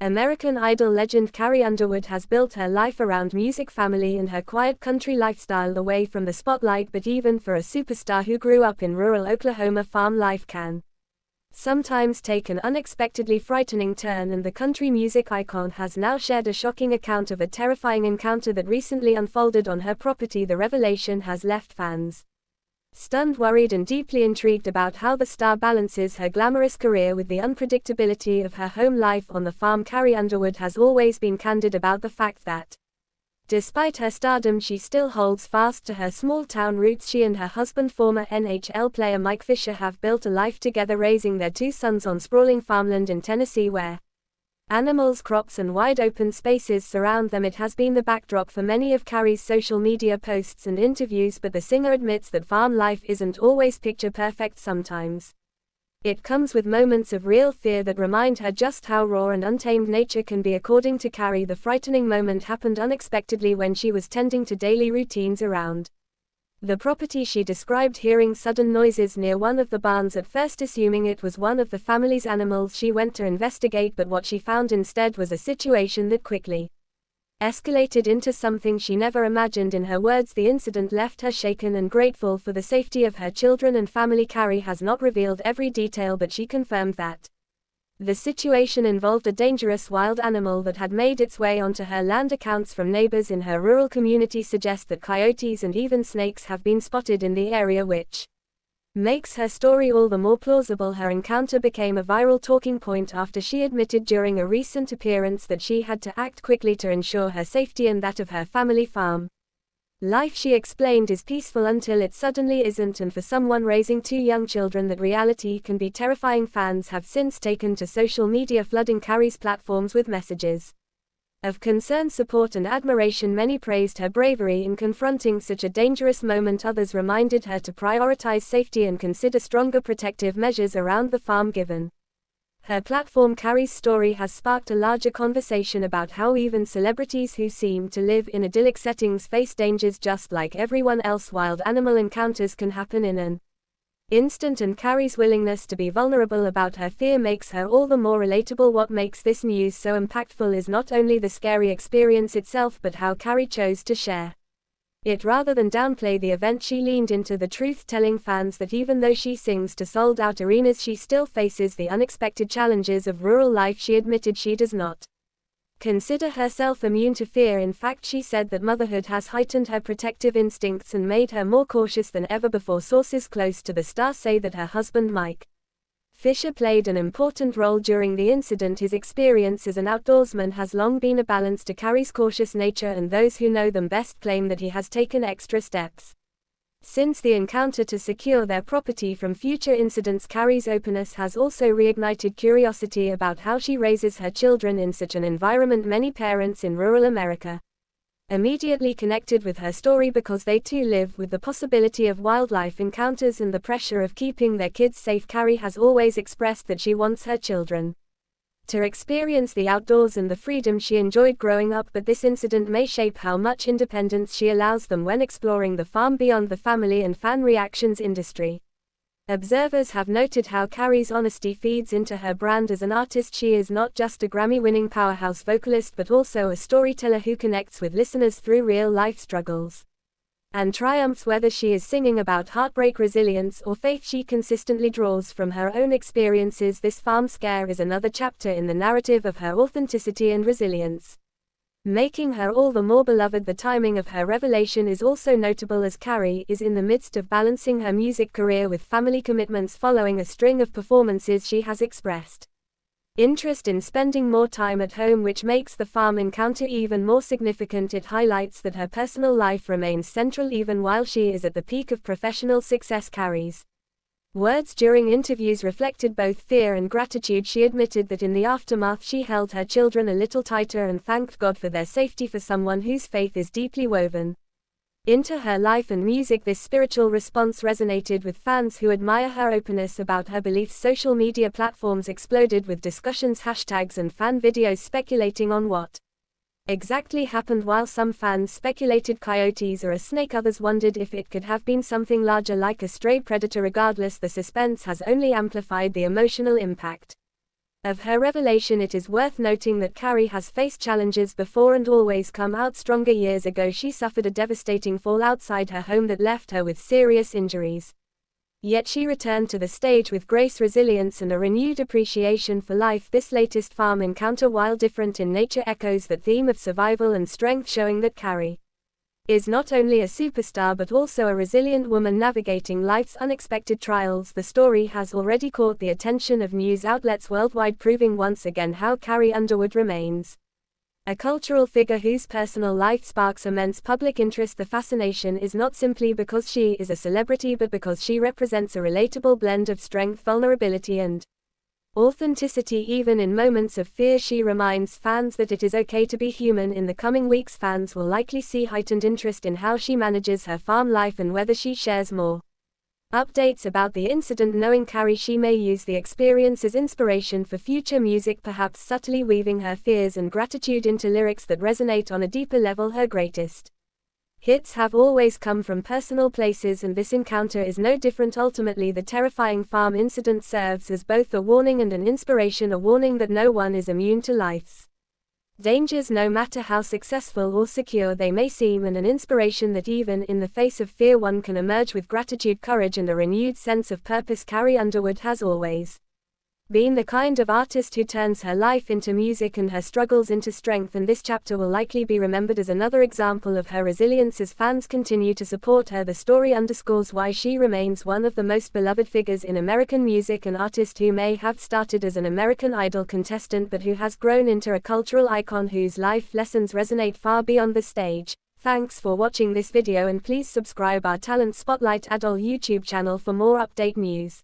American Idol legend Carrie Underwood has built her life around music, family and her quiet country lifestyle away from the spotlight, but even for a superstar who grew up in rural Oklahoma, farm life can sometimes take an unexpectedly frightening turn, and the country music icon has now shared a shocking account of a terrifying encounter that recently unfolded on her property. The revelation has left fans stunned, worried and deeply intrigued about how the star balances her glamorous career with the unpredictability of her home life on the farm. Carrie Underwood has always been candid about the fact that, despite her stardom, she still holds fast to her small-town roots. She and her husband, former NHL player Mike Fisher, have built a life together, raising their two sons on sprawling farmland in Tennessee where animals, crops and wide open spaces surround them. It has been the backdrop for many of Carrie's social media posts and interviews, but the singer admits that farm life isn't always picture perfect. Sometimes it comes with moments of real fear that remind her just how raw and untamed nature can be. According to Carrie, the frightening moment happened unexpectedly when she was tending to daily routines around the property. She described hearing sudden noises near one of the barns, at first assuming it was one of the family's animals. She went to investigate, but what she found instead was a situation that quickly escalated into something she never imagined. In her words, the incident left her shaken and grateful for the safety of her children and family. Carrie has not revealed every detail, but she confirmed that the situation involved a dangerous wild animal that had made its way onto her land. Accounts from neighbors in her rural community suggest that coyotes and even snakes have been spotted in the area, which makes her story all the more plausible. Her encounter became a viral talking point after she admitted during a recent appearance that she had to act quickly to ensure her safety and that of her family. Farm life, she explained, is peaceful until it suddenly isn't, and for someone raising two young children, that reality can be terrifying. Fans have since taken to social media, flooding Carrie's platforms with messages of concern, support and admiration. Many praised her bravery in confronting such a dangerous moment. Others reminded her to prioritize safety and consider stronger protective measures around the farm. Given her platform, Carrie's story has sparked a larger conversation about how even celebrities who seem to live in idyllic settings face dangers just like everyone else. Wild animal encounters can happen in an instant, and Carrie's willingness to be vulnerable about her fear makes her all the more relatable. What makes this news so impactful is not only the scary experience itself, but how Carrie chose to share it. Rather than downplay the event, she leaned into the truth, telling fans that even though she sings to sold-out arenas, she still faces the unexpected challenges of rural life. She admitted she does not consider herself immune to fear. In fact, she said that motherhood has heightened her protective instincts and made her more cautious than ever before. Sources close to the star say that her husband Mike Fisher played an important role during the incident. His experience as an outdoorsman has long been a balance to Carrie's cautious nature, and those who know them best claim that he has taken extra steps since the encounter to secure their property from future incidents. Carrie's openness has also reignited curiosity about how she raises her children in such an environment. Many parents in rural America immediately connected with her story because they too live with the possibility of wildlife encounters and the pressure of keeping their kids safe. Carrie has always expressed that she wants her children to experience the outdoors and the freedom she enjoyed growing up, but this incident may shape how much independence she allows them when exploring the farm. Beyond the family and fan reactions, industry observers have noted how Carrie's honesty feeds into her brand as an artist. She is not just a Grammy-winning powerhouse vocalist, but also a storyteller who connects with listeners through real-life struggles and triumphs. Whether she is singing about heartbreak, resilience, or faith, she consistently draws from her own experiences. This farm scare is another chapter in the narrative of her authenticity and resilience, making her all the more beloved. The timing of her revelation is also notable, as Carrie is in the midst of balancing her music career with family commitments. Following a string of performances, she has expressed interest in spending more time at home, which makes the farm encounter even more significant. It highlights that her personal life remains central even while she is at the peak of professional success. Carrie's words during interviews reflected both fear and gratitude. She admitted that in the aftermath she held her children a little tighter and thanked God for their safety. For someone whose faith is deeply woven into her life and music, this spiritual response resonated with fans who admire her openness about her beliefs. Social media platforms exploded with discussions, hashtags and fan videos speculating on what exactly happened. While some fans speculated coyotes or a snake, others wondered if it could have been something larger like a stray predator. Regardless, the suspense has only amplified the emotional impact Of her revelation, it is worth noting that Carrie has faced challenges before and always come out stronger. Years ago she suffered a devastating fall outside her home that left her with serious injuries. Yet she returned to the stage with grace, resilience, and a renewed appreciation for life. This latest farm encounter, while different in nature, echoes that theme of survival and strength, showing that Carrie is not only a superstar but also a resilient woman navigating life's unexpected trials. The story has already caught the attention of news outlets worldwide, proving once again how Carrie Underwood remains a cultural figure whose personal life sparks immense public interest. The fascination is not simply because she is a celebrity, but because she represents a relatable blend of strength, vulnerability, and authenticity. Even in moments of fear, she reminds fans that it is okay to be human. In the coming weeks, fans will likely see heightened interest in how she manages her farm life and whether she shares more updates about the incident. Knowing Carrie, she may use the experience as inspiration for future music, perhaps subtly weaving her fears and gratitude into lyrics that resonate on a deeper level. Her greatest hits have always come from personal places, and this encounter is no different. Ultimately, the terrifying farm incident serves as both a warning and an inspiration, a warning that no one is immune to life's dangers, no matter how successful or secure they may seem, and an inspiration that even in the face of fear one can emerge with gratitude, courage, and a renewed sense of purpose. Carrie Underwood has always been the kind of artist who turns her life into music and her struggles into strength, and this chapter will likely be remembered as another example of her resilience as fans continue to support her. The story underscores why she remains one of the most beloved figures in American music, an artist who may have started as an American Idol contestant but who has grown into a cultural icon whose life lessons resonate far beyond the stage. Thanks for watching this video, and please subscribe our Talent Spotlight Adol YouTube channel for more update news.